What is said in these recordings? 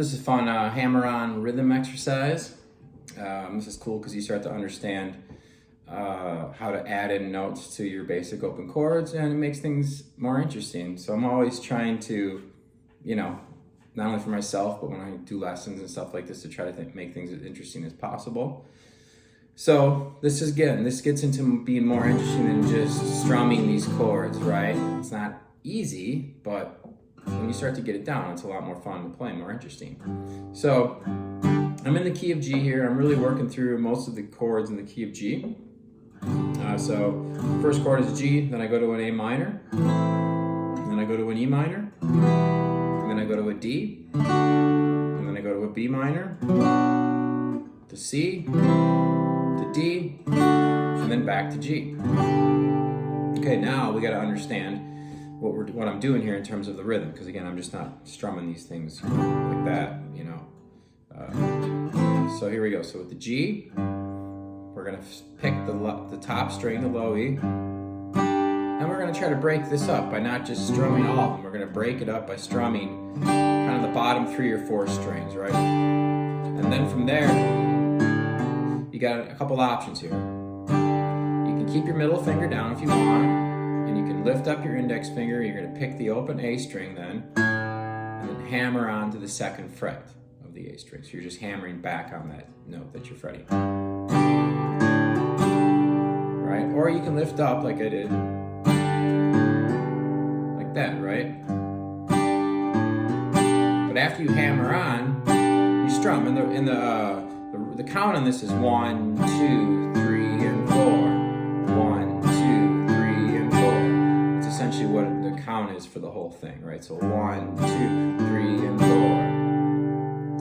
So this is fun hammer-on rhythm exercise. This is cool because you start to understand how to add in notes to your basic open chords, and it makes things more interesting. So I'm always trying to, not only for myself, but when I do lessons and stuff like this, to try to make things as interesting as possible. So this gets into being more interesting than just strumming these chords, right? It's not easy, but when you start to get it down, it's a lot more fun to play, more interesting. So I'm in the key of G here. I'm really working through most of the chords in the key of G. So first chord is G, then I go to an A minor, and then I go to an E minor, and then I go to a D, and then I go to a B minor, to C, to D, and then back to G. Okay, now we got to understand what I'm doing here in terms of the rhythm, because again, I'm just not strumming these things like that, So here we go. So with the G, we're gonna pick the top string, the low E, and we're gonna try to break this up by not just strumming all of them. We're gonna break it up by strumming kind of the bottom 3 or 4 strings, right? And then from there, you got a couple options here. You can keep your middle finger down if you want. And you can lift up your index finger. You're going to pick the open A string then, and then hammer onto the 2nd fret of the A string. So you're just hammering back on that note that you're fretting. Right? Or you can lift up like I did, like that, right? But after you hammer on, you strum. And the count on this is 1, 2, 3, and 4. 1, 2, 3, and 4. It's essentially what the count is for the whole thing, right? So 1, 2, 3, and 4.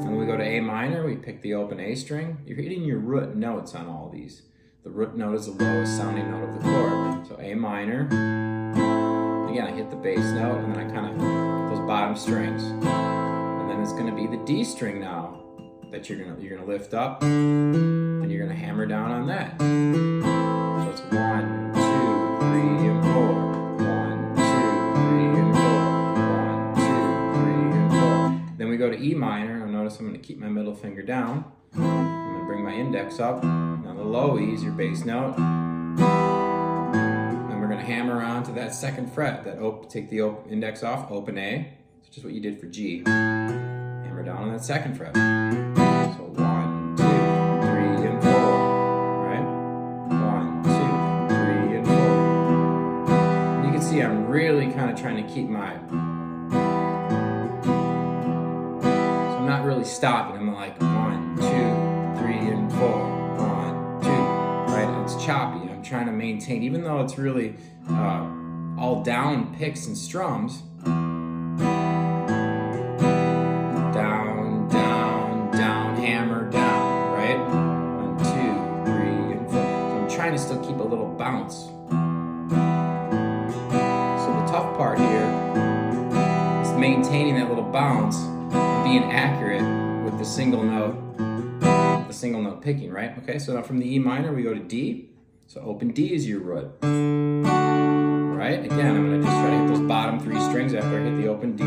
And we go to A minor, we pick the open A string. You're hitting your root notes on all these. The root note is the lowest sounding note of the chord. So A minor. Again, I hit the bass note, and then I kind of hit those bottom strings. And then it's going to be the D string now that you're gonna lift up, and you're gonna hammer down on that. So it's 1, 2, 3, and 4. 1, 2, 3, and 4. 1, 2, 3, and 4. Then we go to E minor. Now notice I'm gonna keep my middle finger down. I'm gonna bring my index up. Now the low E is your bass note. And we're gonna hammer on to that 2nd fret. Take the index off, open A. It's just what you did for G. Hammer down on that 2nd fret. So 1, 2, 3, and 4. Right? 1, 2, 3, and 4. And you can see I'm really kind of trying to keep my. So I'm not really stopping. I'm like 1, 2, 3, and 4. 1, 2. Right? It's choppy. I'm trying to maintain, even though it's really all down picks and strums. Trying to still keep a little bounce. So the tough part here is maintaining that little bounce and being accurate with the single note picking, right? Okay, so now from the E minor we go to D. So open D is your root. Right? Again, I'm gonna just try to hit those bottom 3 strings after I hit the open D.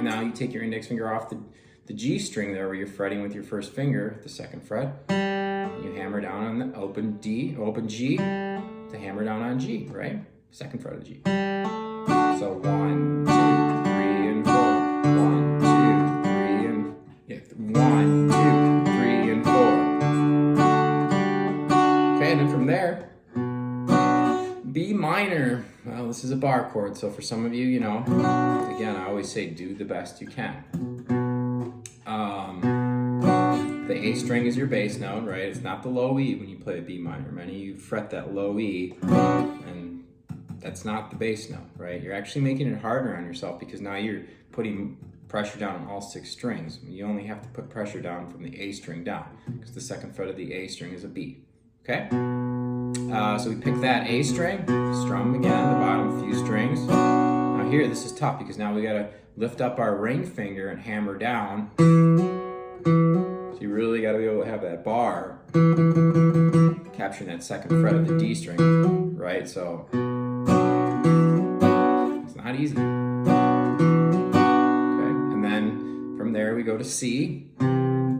Now you take your index finger off the G string there where you're fretting with your 1st finger, the 2nd fret. You hammer down on the open G to hammer down on G, right? 2nd fret of G. So 1, 2, 3, and 4. 1, 2, 3, and 1, 2, 3, and 4. Okay, and then from there, B minor. Well, this is a bar chord, so for some of you, again, I always say do the best you can. The A string is your bass note, right? It's not the low E when you play a B minor. Many of you fret that low E, and that's not the bass note, right? You're actually making it harder on yourself because now you're putting pressure down on all 6 strings. You only have to put pressure down from the A string down because the 2nd fret of the A string is a B, okay? So we pick that A string, strum again the bottom few strings. Now here, this is tough because now we gotta lift up our ring finger and hammer down. So you really gotta be able to have that bar capturing that 2nd fret of the D string, right? So it's not easy. Okay, and we go to C,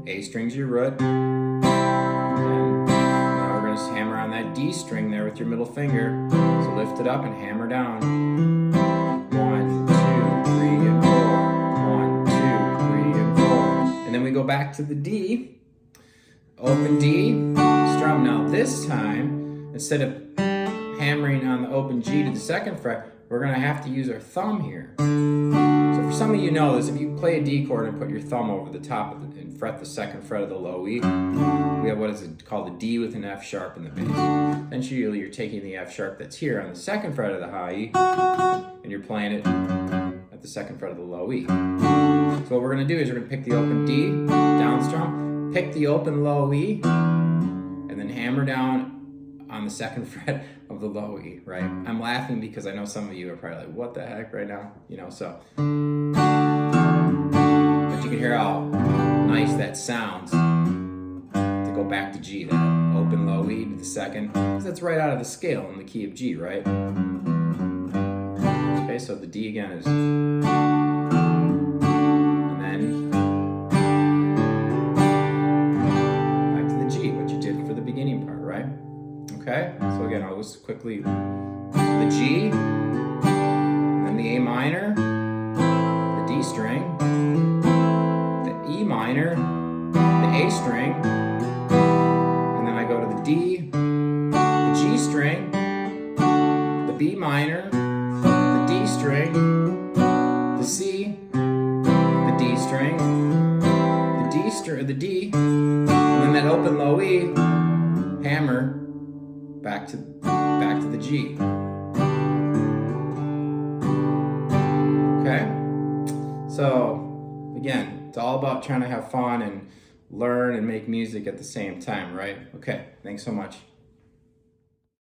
A string's your root, and now we're going to hammer on that D string there with your middle finger. So lift it up and hammer down. 1, 2, 3, and 4. 1, 2, 3, and 4. And then we go back to the D, open D, strum. Now this time, instead of hammering on the open G to the 2nd fret, we're going to have to use our thumb here. So for some of you know this, if you play a D chord and put your thumb over the top of it and fret the 2nd fret of the low E, we have what is called a D with an F sharp in the bass. Essentially, you're taking the F sharp that's here on the 2nd fret of the high E, and you're playing it at the 2nd fret of the low E. So what we're going to do is we're going to pick the open D, down strum, pick the open low E, and then hammer down on the 2nd fret of the low E, right? I'm laughing because I know some of you are probably like, what the heck right now? You know, so. But you can hear how nice that sounds to go back to G, that open low E to the 2nd, because that's right out of the scale in the key of G, right? Okay, so the D again is, and then back to the G, what you did for the beginning part, right? Okay, so again, I'll just quickly, the G, and then the A minor, the D string, the E minor, the A string, and then I go to the D, the G string, the B minor, the D string, the C, the D string, the D, and then that open low E, hammer, back to the G. Okay? So, again, it's all about trying to have fun and learn and make music at the same time, right? Okay, thanks so much.